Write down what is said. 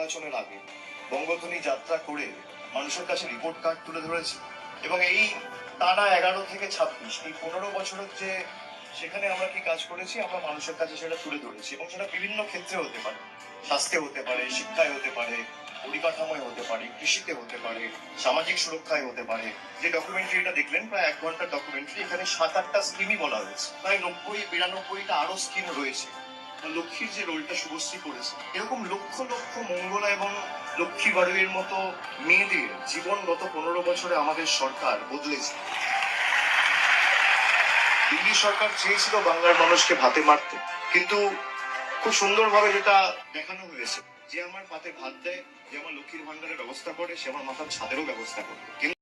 নির্বাচনের আগে বঙ্গধ্বনি যাত্রা করে মানুষের কাছে রিপোর্ট কার্ড তুলে ধরেছে এবং এই টানা 11 থেকে 26 এই 15 বছরের যে সেখানে আমরা কি কাজ করেছি আমরা মানুষের কাছে সেটা তুলে ধরেছি এবং সেটা বিভিন্ন ক্ষেত্রে হতে পারে, স্বাস্থ্যে হতে পারে, শিক্ষায় হতে পারে, পরিকাঠামোয় হতে পারে, কৃষিতে হতে পারে, সামাজিক সুরক্ষায় হতে পারে। যে ডকুমেন্টারিটা দেখলেন প্রায় 1 ঘন্টার ডকুমেন্টারি, এখানে 7-8টা স্কিমই বলা হয়েছে, প্রায় 90-92টা আরো স্কিম রয়েছে। লক্ষ্মীর যে রোলটা শুভশ্রী করেছে, এরকম লক্ষ লক্ষ মঙ্গলা এবং লক্ষ্মী বাড়ির মতো মেয়েদের জীবন গত 15 বছরে আমাদের সরকার বদলেছে। দিল্লি সরকার চেয়েছিল বাংলার মানুষকে ভাতে মারতে, কিন্তু খুব সুন্দরভাবে যেটা দেখানো হয়েছে যে আমার পাতে ভাত দেয়, যে আমার লক্ষ্মীর ভান্ডারের ব্যবস্থা করে, সে আমার মাথার ছাদেরও ব্যবস্থা করে।